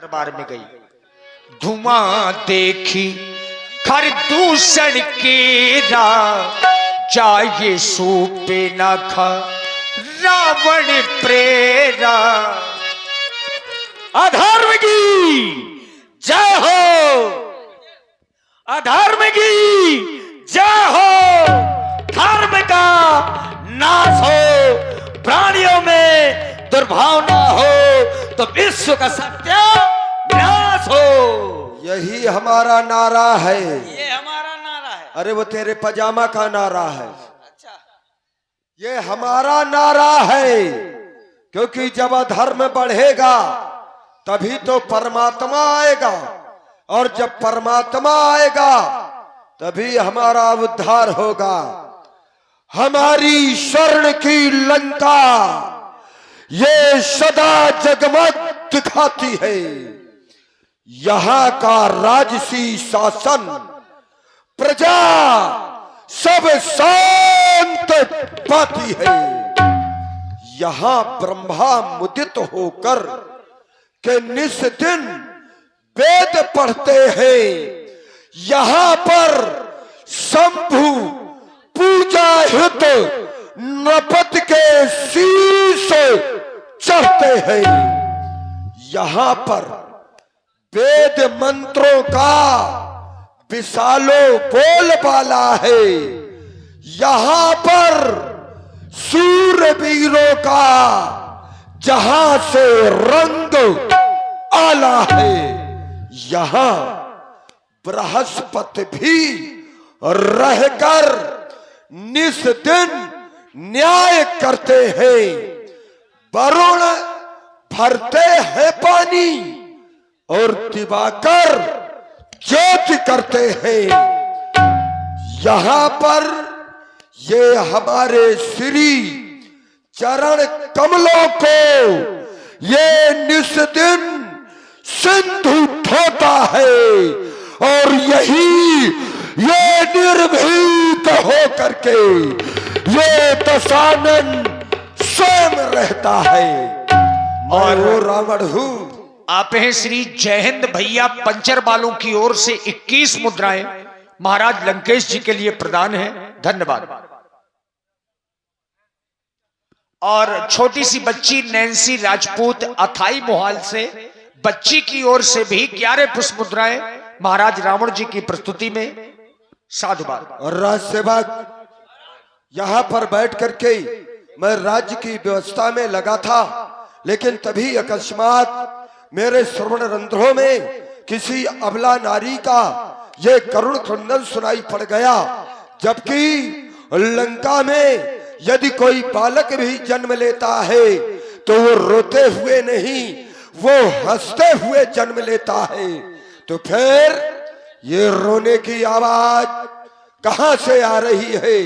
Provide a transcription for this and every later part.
दरबार में गई, धुआं देखी खरदूषण केरा, जाए सूपे न खा रावण प्रेरा। अधर्मगी जय हो, अधर्मगी जय हो, धर्म का नाश हो, प्राणियों में दुर्भावना हो तो विश्व का सत्य विनाश हो। यही हमारा नारा है। ये हमारा नारा है। अरे वो तेरे पजामा का नारा है। अच्छा, ये हमारा नारा है, क्योंकि जब अधर्म बढ़ेगा तभी तो परमात्मा आएगा, और जब परमात्मा आएगा तभी हमारा उद्धार होगा। हमारी स्वर्ण की लंका ये सदा जगमग दिखाती है। यहाँ का राजसी शासन प्रजा सब शांत पाती है। यहाँ ब्रह्मा मुदित होकर के निस दिन वेद पढ़ते हैं। यहाँ पर शंभु पूजा हित नृपति के शीश चढ़ते हैं। यहाँ पर वेद मंत्रों का विशालो बोलबाला है। यहाँ पर सूरवीरों का जहां से रंग आला है। यहाँ बृहस्पति भी रहकर निस दिन न्याय करते हैं। वरुण भरते हैं पानी और दिवाकर ज्योति करते हैं। यहाँ पर ये हमारे श्री चरण कमलों को ये निस दिन सिंधु धोता है, और यही ये निर्भीक हो करके ये दशानन स्वयं रहता है। और वो रावण हूं। आप हैं श्री जयहिंद भैया पंचर बालों की ओर से 21 मुद्राएं महाराज लंकेश जी के लिए प्रदान है। धन्यवाद। और छोटी सी बच्ची नैन्सी राजपूत अथाई मोहाल से बच्ची की ओर से भी 11 पुष्प मुद्राएं महाराज रावण जी की प्रस्तुति में। साधुवाद। और राज सेवक यहाँ पर बैठ करके मैं राज्य की व्यवस्था में लगा था, लेकिन तभी अकस्मात मेरे श्रवण रंध्रों में किसी अबला नारी का ये करुण क्रंदन सुनाई पड़ गया। जबकि लंका में यदि कोई बालक भी जन्म लेता है तो वो रोते हुए नहीं, वो हंसते हुए जन्म लेता है। तो फिर ये रोने की आवाज कहां से आ रही है?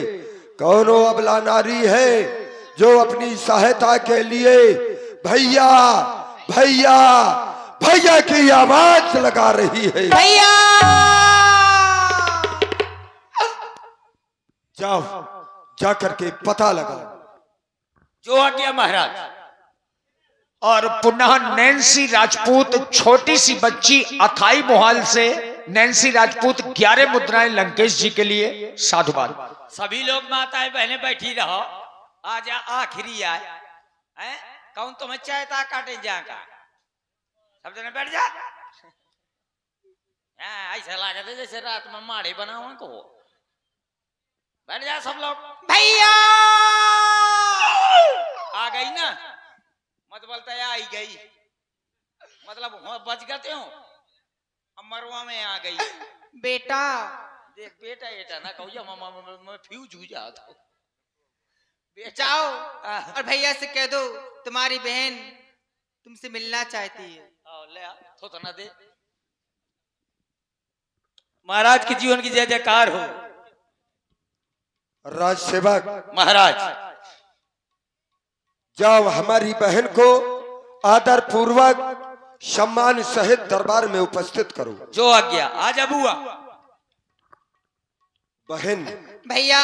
कौनो अबला नारी है जो अपनी सहायता के लिए भैया भैया भैया की आवाज लगा रही है। भैया जाओ जाकर के पता लगा। जो आ गया महाराज। और पुनः नैन्सी राजपूत छोटी सी बच्ची अथाई मोहाल से नैन्सी राजपूत 11 मुद्राएं लंकेश जी के लिए। साधुवाद। सभी लोग माताएं बहनें बैठी रहो, आज आखिरी आए हैं। कौन तुम्हें चाहता काटे जाका? सब जने बैठ जा। ऐसा लगा था जैसे रात में माड़े बनाओ को। बैठ जा सब लोग। भैया आ गई ना, मत बोलता है आई गई, मतलब बच गए हो। अमरवा में आ गई बेटा। देख बेटा बेटा ना कहो, मामा मैं फ्यूज हो जाता। जाओ और भैया से कह दो तुम्हारी बहन तुमसे मिलना चाहती है। ले आ तो ना दे। महाराज के जीवन की जय जयकार हो। राज सेवक महाराज जाओ हमारी बहन को आदर पूर्वक सम्मान सहित दरबार में उपस्थित करो। जो आज्ञा। आजा बुआ। बहन भैया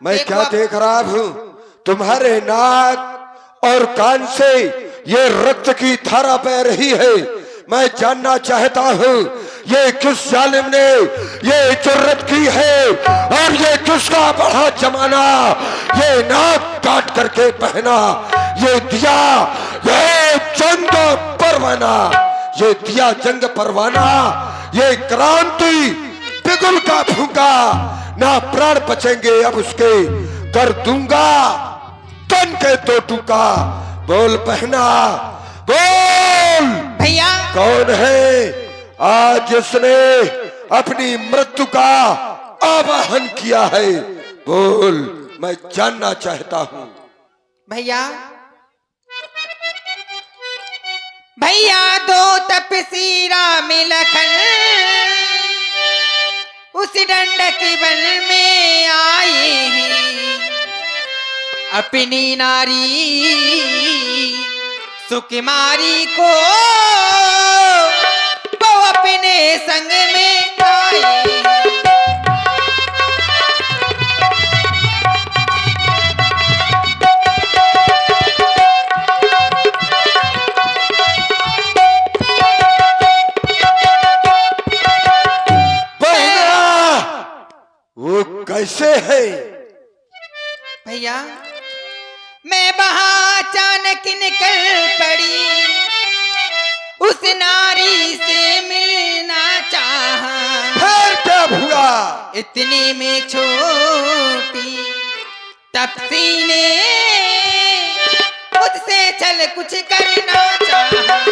मैं देखो क्या देख रहा हूँ? तुम्हारे नाक और कान से ये रक्त की धारा बह रही है। मैं जानना चाहता हूँ ये किस जालिम ने ये जुर्रत की है और ये किसका बड़ा जमाना ये नाक काट करके पहना, ये दिया ये जंग परवाना, ये दिया जंग परवाना, ये क्रांति बिगुल का फूंका, ना प्राण बचेंगे अब उसके, कर दूंगा तन के तो टूका। बोल पहना बोल भैया कौन है आज जिसने अपनी मृत्यु का आवाहन किया है, बोल मैं जानना चाहता हूँ। भैया भैया दो तपसीरा में लखन उस डंडक वन में आए हैं, अपनी नारी सुकुमारी को वो अपने संग में आए हैं। वो कैसे है भैया मैं वहां अचानक निकल पड़ी, उस नारी से मिलना चाहा, फिर क्या हुआ? इतने में छोटी तपसी ने मुझसे चल कुछ करना चाहा।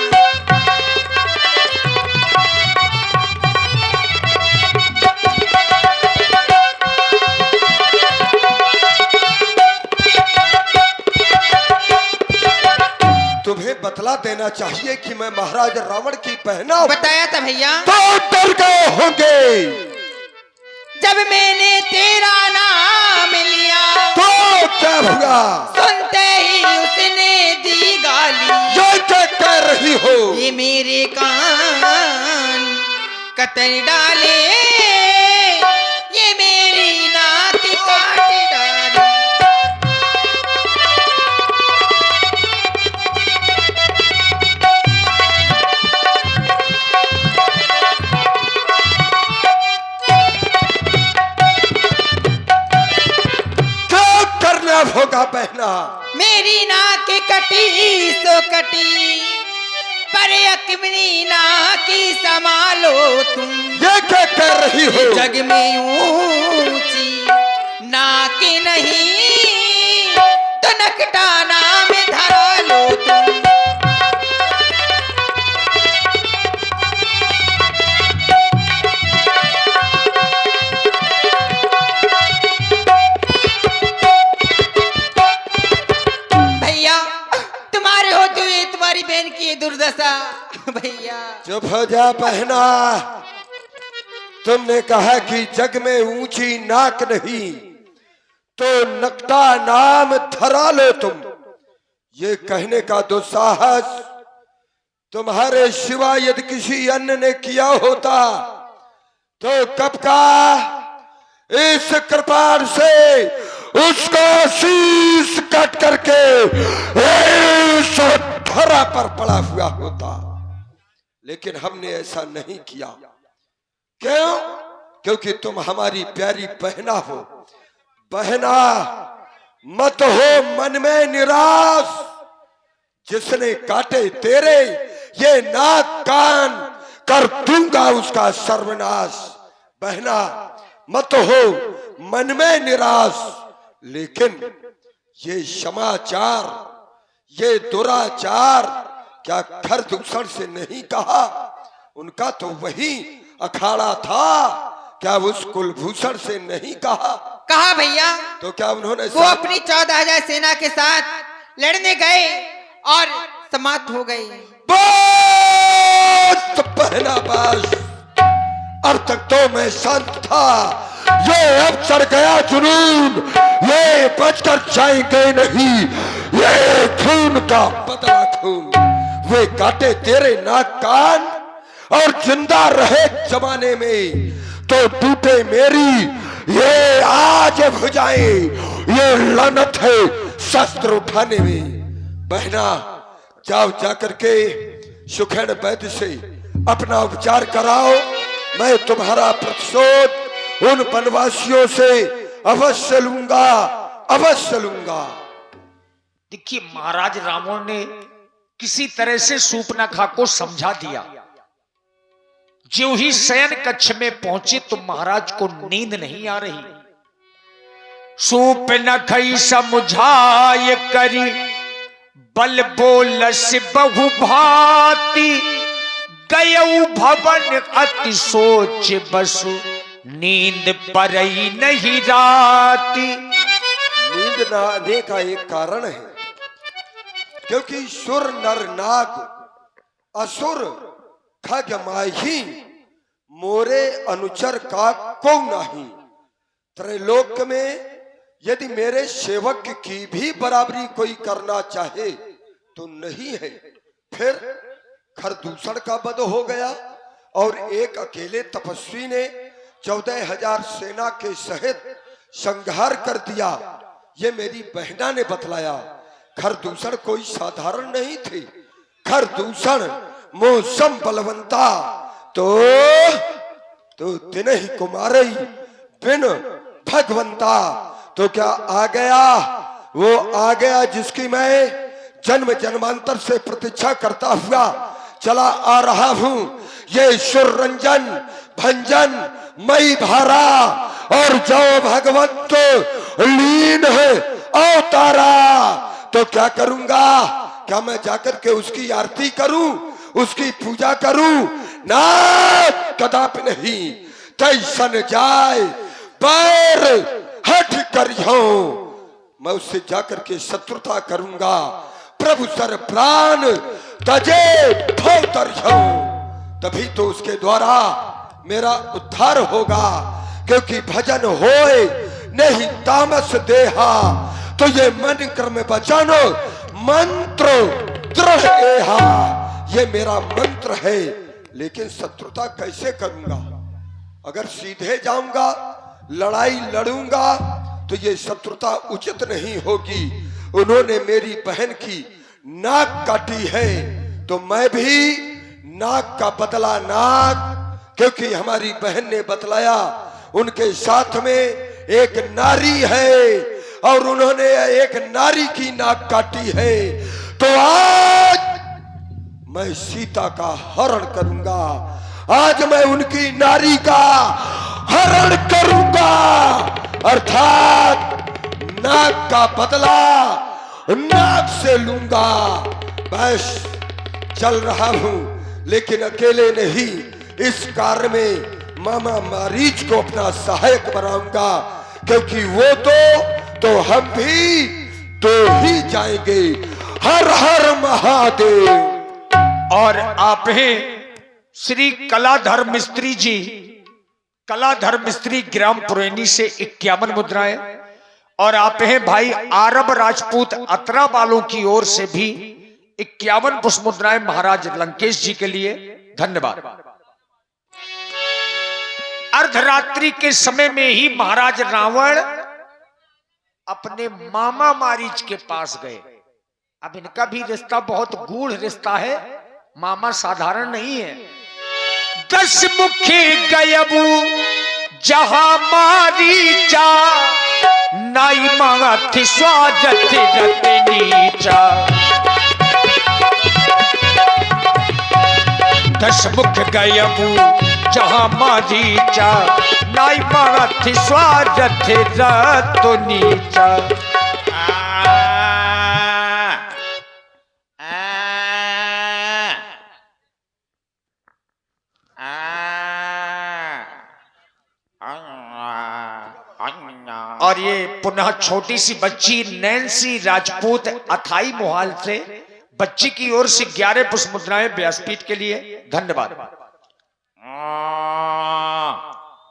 तुम्हें बतला देना चाहिए कि मैं महाराज रावण की बहना हूं। बताया था भैया। तो डर गए होंगे जब मैंने तेरा नाम लिया तो क्या हुआ? सुनते ही उसने दी गाली, ये क्या कह रही हो? ये मेरे कान कतर डाले, ये मेरी नाक काट डाले। होगा बहना? मेरी नाक कटी सो कटी, पर अपनी नाक संभालो तुम। ये क्या कर रही हो? जग में ऊंची नाक नहीं तो नकटा नाम धरा लो तुम। बहन की दुर्दशा भैया। चुप हो जा बहना, तुमने कहा कि जग में ऊंची नाक नहीं तो नकटा नाम धरा लो तुम। ये कहने का दुस्साहस तुम्हारे सिवा यदि किसी अन्य ने किया होता तो कब का इस कृपाण से उसका शीश कट करके इस धरा पर पड़ा हुआ होता, लेकिन हमने ऐसा नहीं किया। क्यों? क्योंकि तुम हमारी प्यारी बहना हो। बहना मत हो मन में निराश, जिसने काटे तेरे ये नाक कान कर दूंगा उसका सर्वनाश। बहना मत हो मन में निराश, लेकिन ये समाचार ये दुराचार क्या खरदूषण से नहीं कहा? उनका तो वही अखाड़ा था, क्या उस कुलभूषण से नहीं कहा? कहा भैया। तो क्या उन्होंने वो अपनी 14,000 सेना के साथ लड़ने गए और समाप्त हो गए। बस पहला बस, अब तक तो मैं शांत था, ये अब चढ़ गया जुनून, ये बचकर जाएंगे नहीं, ये खून का बदला खून। वे काटे तेरे नाक कान और जिंदा रहे जमाने में तो टूटे मेरी ये आज भुजाएं, ये लानत है शस्त्र उठाने में। बहना जाओ जाकर के सुखेड़ वैद्य से अपना उपचार कराओ। मैं तुम्हारा प्रतिशोध उन वनवासियों से अवश्य लूंगा, अवश्य लूंगा। देखिए महाराज रावण ने किसी तरह से सूर्पनखा को समझा दिया। जो ही शयन कक्ष में पहुंचे तो महाराज को नींद नहीं आ रही। सूर्पनखई समझाय करी बल बोलस बहु भांति, गयऊ भवन अति सोच बसु नींद परई नहीं राती। नींद न आने का एक कारण है, क्योंकि सुर नर नाग असुर खग माही मोरे अनुचर का को नहीं। त्रैलोक में यदि मेरे सेवक की भी बराबरी कोई करना चाहे तो नहीं है। फिर खरदूषण का वध हो गया और एक अकेले तपस्वी ने 14,000 सेना के सहित संहार कर दिया। ये मेरी बहना ने बतलाया। खरदूषण कोई साधारण नहीं थे। खरदूषण मौसम बलवंता तो दिन ही कुमारई बिन भगवंता। तो क्या आ गया, वो आ गया जिसकी मैं जन्म जन्मांतर से प्रतीक्षा करता हुआ चला आ रहा हूं। ये सुर रंजन भंजन मई भारा और जो भगवंत लीन है अवतारा। तो क्या करूंगा, क्या मैं जाकर के उसकी आरती करूं, उसकी पूजा करूं? ना, कदापि नहीं। तैसन जाए बैर हट करियो, मैं उससे जाकर के शत्रुता करूंगा। प्रभु सर प्राण तजे भवतरियो, तभी तो उसके द्वारा मेरा उद्धार होगा। क्योंकि भजन होए नहीं तामस देहा, तो ये मन क्रम वचन मंत्र दृढ़ एहा, ये मेरा मंत्र है। लेकिन शत्रुता कैसे करूंगा? अगर सीधे जाऊंगा, लड़ाई लड़ूंगा तो ये शत्रुता उचित नहीं होगी। उन्होंने मेरी बहन की नाक काटी है तो मैं भी नाक का बदला नाक, क्योंकि हमारी बहन ने बतलाया उनके साथ में एक नारी है और उन्होंने एक नारी की नाक काटी है। तो आज मैं सीता का हरण करूंगा, आज मैं उनकी नारी का हरण करूंगा। अर्थात नाक का बदला नाक से लूंगा। बस चल रहा हूं, लेकिन अकेले नहीं, इस कार्य में मामा मारीच को अपना सहायक बनाऊंगा। क्योंकि वो तो हम भी तो ही जाएंगे। हर हर महादेव। और आप हैं श्री कलाधर मिस्त्री जी, कलाधर मिस्त्री ग्राम पुरैनी से 51 मुद्राएं। और आप हैं भाई आरब राजपूत अतरा वालों की ओर से भी 51 पुष्प मुद्राएं महाराज लंकेश जी के लिए। धन्यवाद। अर्धरात्रि के समय में ही महाराज रावण अपने मामा मारीच के पास गए। अब इनका भी रिश्ता बहुत गूढ़ रिश्ता है, मामा साधारण नहीं है। 10 मुखी गयबू जहां मारीचा, नाई मांगा थी स्वाजत रत नीचा। 10 मुख गयबू जहां मारीचा, नाई मांगा थी स्वाजत रत नीचा। और ये पुनः छोटी सी बच्ची नैन्सी राजपूत अथाई मोहाल से, बच्ची की ओर से 11 पुष्प मुद्राएं व्यासपीठ के लिए। धन्यवाद।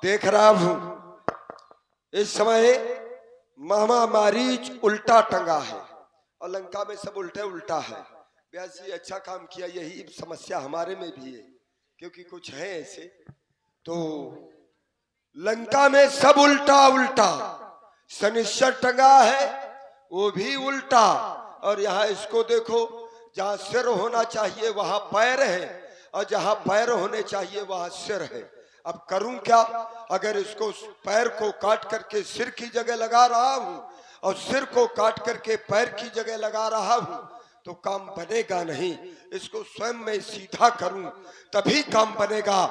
देख रहा हूं इस समय मामा मारीच उल्टा टंगा है और लंका में सब उल्टे उल्टा है। व्यास जी अच्छा काम किया, यही समस्या हमारे में भी है, क्योंकि कुछ है ऐसे। तो लंका में सब उल्टा उल्टा, शनिश्चर टंगा है वो भी उल्टा, और यहाँ इसको देखो जहाँ सिर होना चाहिए वहाँ पैर है, और जहाँ पैर होने चाहिए वहाँ सिर है। अब करूं क्या? अगर इसको पैर को काट करके सिर की जगह लगा रहा हूं और सिर को काट करके पैर की जगह लगा रहा हूं तो काम बनेगा नहीं। इसको स्वयं में सीधा करूं तभी काम बनेगा।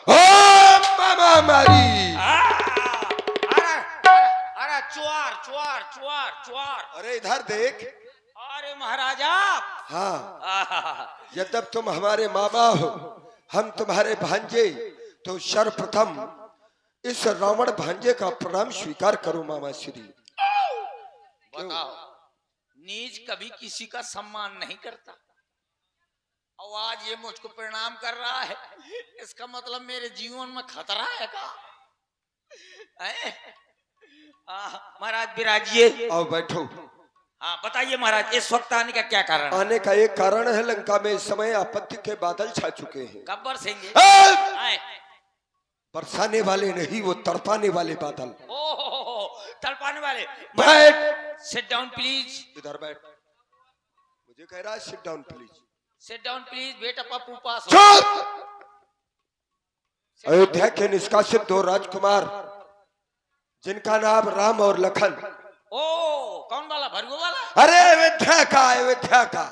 ओम मामा मारी। अरे चुआर चुआर चुआर चुआर। अरे इधर देख। अरे महाराजा। हाँ, यद्यप तुम हमारे मामा हो, हम तुम्हारे भांजे, तो सर्वप्रथम इस रावण भांजे का प्रणाम स्वीकार करो मामा श्री। बताओ, नीच कभी किसी का सम्मान नहीं करता और आज ये मुझको प्रणाम कर रहा है, इसका मतलब मेरे जीवन में खतरा है का? महाराज विराजिए। आओ बैठो। हाँ बताइए महाराज, इस वक्त आने का क्या कारण है? आने का एक कारण है, लंका में इस समय आपत्ति के बादल छा चुके हैं। कब बरसेंगे? बरसाने वाले नहीं, वो तड़पाने वाले बादल। ओह, तड़पाने वाले। बैठ। Sit down please. इधर बैठ। मुझे कह रहा है sit down please. Sit down please. बेटा पप्पू पास। चुप। अयोध्या के निष्कासित 2 राजकुमार जिनका नाम राम और लखन। ओ कौन वाला? भरगु वाला? अरे अयोध्या का, अयोध्या का।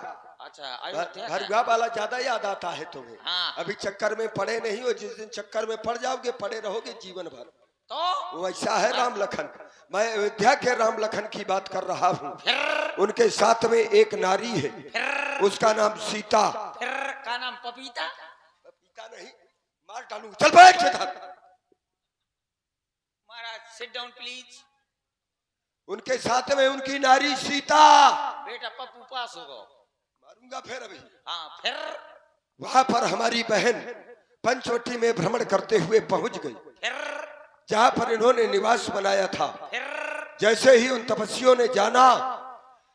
अच्छा अयोध्या का। भरगुआ वाला ज्यादा याद आता है तुम्हें। हाँ। अभी चक्कर में पड़े नहीं हो, जिस दिन चक्कर में पड़ जाओगे पड़े रहोगे जीवन भर। तो वैसा है राम लखन। मैं अयोध्या के राम लखन की बात कर रहा हूँ। उनके साथ में एक नारी है, उसका नाम सीता। फिर का नाम पपीता? पपीता नहीं, मार डालूंगा। चल बैठ इधर। महाराज सिट डाउन प्लीज। उनके साथ में उनकी नारी सीता। बेटा पप्पू पास होगा। मारूंगा फिर अभी। हाँ फिर? वहां पर हमारी बहन पंचवटी में भ्रमण करते हुए पहुंच गई, फिर? जहां पर इन्होंने निवास बनाया था। फिर? जैसे ही उन तपस्वियों ने जाना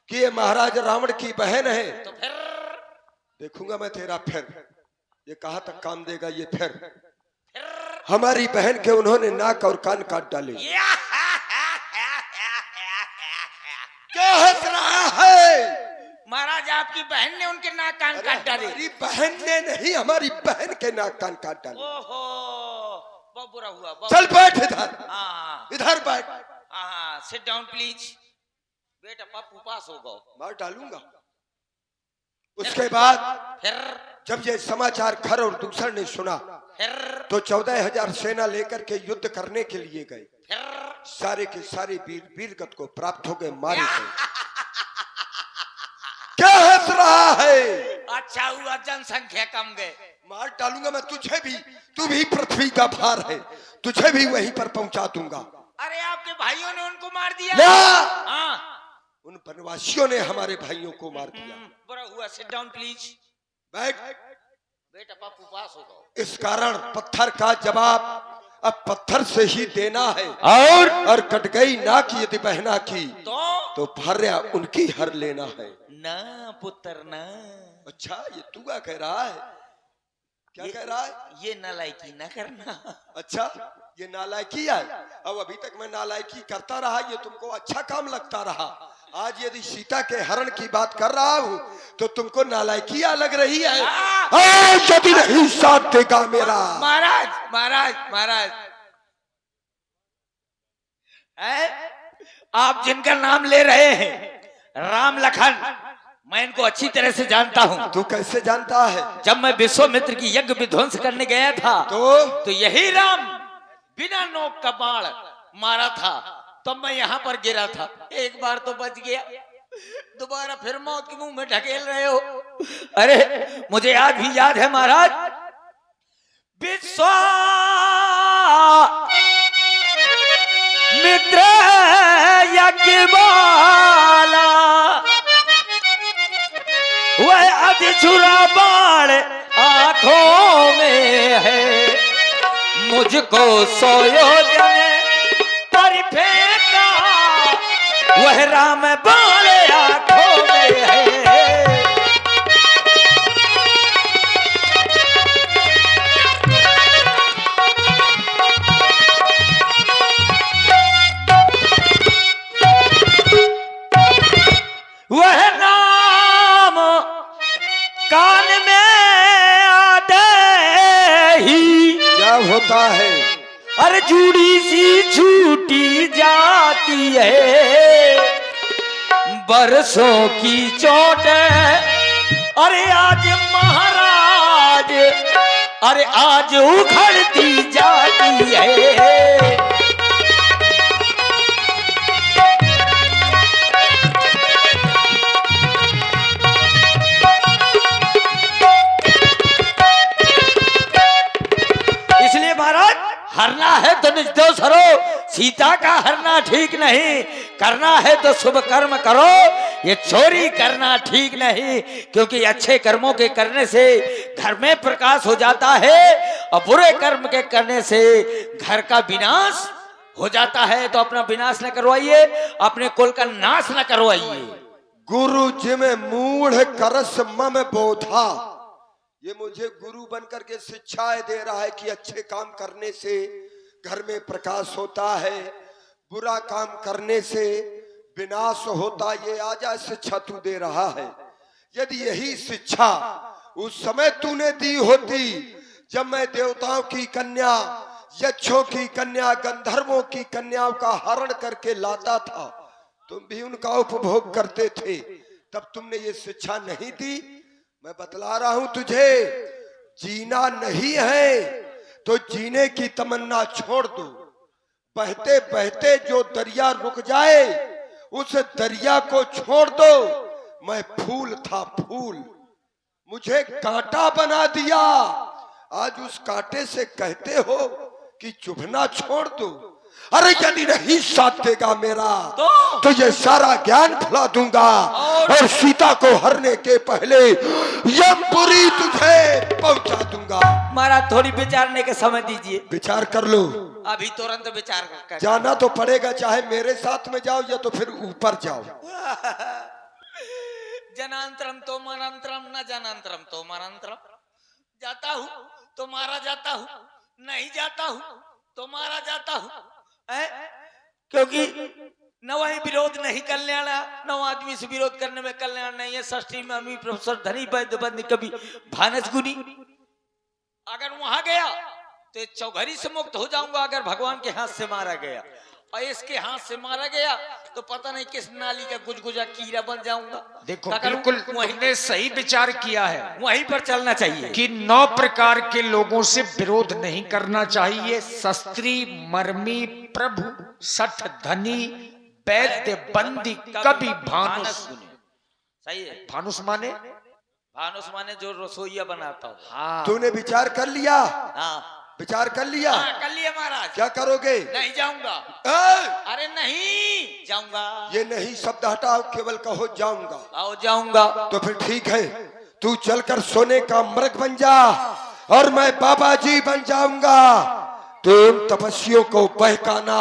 कि ये महाराज रावण की बहन है, तो फिर? देखूंगा मैं तेरा फिर, ये कहाँ तक काम देगा ये फिर। फिर? हमारी बहन के उन्होंने नाक और कान काट डाले। क्या हंस रहा है? महाराज आपकी बहन ने उनके नाक कान काट डाले? हमारी बहन ने नहीं, हमारी बहन के नाक कान काट डाले। ओहो, बहुत बुरा हुआ। चल बैठ इधर। हाँ इधर बैठ। हाँ, सिट डाउन प्लीज। बेटा पप्पू पास होगा। मार डालूंगा। उसके बाद फिर? जब ये समाचार खर और दूसर ने सुना फिर? तो 14,000 सेना लेकर के युद्ध करने के लिए गए। फिर? सारे के सारे वीरगत को प्राप्त हो गए, मारे गए। क्या हंस रहा है? अच्छा हुआ जनसंख्या कम गए। मार डालूंगा मैं तुझे भी। तू भी पृथ्वी का भार है, तुझे भी वहीं पर पहुंचा दूंगा। अरे आपके भाइयों ने उनको मार दिया? ना, हाँ। उन वनवासियों ने हमारे भाइयों को मार दिया। बुरा हुआ। Sit down please. बैठ। बेटा पप्पू पास होगा। इस कारण पत्थर का जवाब अब पत्थर से ही देना है। और कट गई नाक यदि बहना की तो भार्या उनकी हर लेना है ना पुत्र ना। अच्छा, ये तू क्या कह रहा है? क्या कह रहा है? ये नालायकी ना करना। अच्छा, ये नालायकी है। अब अभी तक मैं नालायकी करता रहा, ये तुमको अच्छा काम लगता रहा। आज यदि सीता के हरण की बात कर रहा हूँ तो तुमको नालायकी लग रही है। यदि नहीं साथ देगा मेरा। महाराज महाराज महाराज, आप जिनका नाम ले रहे हैं राम लखन, मैं इनको अच्छी तरह से जानता हूँ। तू कैसे जानता है? जब मैं विश्वामित्र की यज्ञ विध्वंस करने गया था तो यही राम बिना नोक का बाण मारा था, तब मैं यहाँ पर गिरा था। एक बार तो बच गया, दोबारा फिर मौत के मुंह में ढकेल रहे हो। अरे मुझे आज भी याद है महाराज, विश्वामित्र यज्ञमाला वह अधिछुरा बाण आंखों में है, मुझको 100 योजन पर फेंका वह राम बाण आंखों में है। वह नाम होता है। अरे जुड़ी सी छूटी जाती है, बरसों की चोट। अरे आज महाराज, अरे आज उखड़ती जाती है। इसलिए महाराज हरना है तो निज दोष हरो, सीता का हरना ठीक नहीं, करना है तो शुभ कर्म करो, ये चोरी करना ठीक नहीं। क्योंकि अच्छे कर्मों के करने से घर में प्रकाश हो जाता है और बुरे कर्म के करने से घर का विनाश हो जाता है। तो अपना विनाश न करवाइए, अपने कुल का नाश न करवाइए। गुरु जिमे मूढ़ करस मम बोधा, ये मुझे गुरु बनकर के शिक्षाएं दे रहा है कि अच्छे काम करने से घर में प्रकाश होता है, बुरा काम करने से विनाश होता। ये आजा शिक्षा तू दे रहा है। यदि यही शिक्षा उस समय तूने दी होती जब मैं देवताओं की कन्या, यक्षों की कन्या, गंधर्वों की कन्याओं का हरण करके लाता था, तुम भी उनका उपभोग करते थे, तब तुमने ये शिक्षा नहीं दी। मैं बतला रहा हूं तुझे, जीना नहीं है तो जीने की तमन्ना छोड़ दो। बहते बहते जो दरिया रुक जाए उस दरिया को छोड़ दो। मैं फूल था फूल, मुझे कांटा बना दिया, आज उस कांटे से कहते हो कि चुभना छोड़ दो। अरे यदि नहीं साथ देगा मेरा तो ये सारा ज्ञान भुला दूंगा और सीता को हरने के पहले यमपुरी तुझे पहुंचा दूंगा। महाराज थोड़ी विचारने के समय दीजिए। विचार कर लो, अभी तुरंत विचार कर। जाना तो पड़ेगा, चाहे मेरे साथ में जाओ या तो फिर ऊपर जाओ। जनांतरम तो मनांतरम, न जनांतरम तो मनांतरम। जाता हूँ तो मारा जाता हूँ, नहीं जाता हूँ तो मारा जाता हूँ। क्योंकि न वही विरोध नहीं कल्याण, न आदमी से विरोध करने में कल्याण नहीं है। षष्ठी में अमी प्रोफेसर धनी वैद्य बंद कभी भानस गुनी। अगर वहां गया तो चौघरी से मुक्त हो जाऊंगा, अगर भगवान के हाथ से मारा गया। और इसके हाथ से मारा गया तो पता नहीं किस नाली का गुजगुजा कीड़ा बन जाऊंगा। देखो बिल्कुल तुमने सही विचार किया है, वहीं पर चलना चाहिए कि 9 प्रकार के लोगों से विरोध नहीं करना चाहिए। शस्त्री, मर्मी, प्रभु, सठ, धनी, वैद्य, बंदी, कभी भानुस। सही है। भानुस माने भानुस माने जो रसोईया बनाता हो। हाँ, तूने विचार कर लिया? हाँ विचार कर लिया? हाँ, कर लिया महाराज। क्या करोगे? नहीं जाऊंगा। अरे नहीं जाऊंगा। ये नहीं शब्द हटाओ, केवल कहो जाऊंगा। आओ जाऊंगा। तो फिर ठीक है, तू चलकर सोने का मृग बन जा और मैं बाबा जी बन जाऊंगा। तो उन तपस्वियों को बहकाना,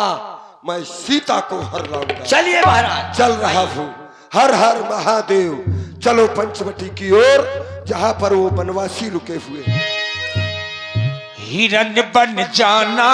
मैं सीता को हर लाऊंगा। चलिए महाराज। चल रहा हूँ। हर हर महादेव। चलो पंचवटी की ओर, जहाँ पर वो वनवासी रुके हुए। हिरन बन जाना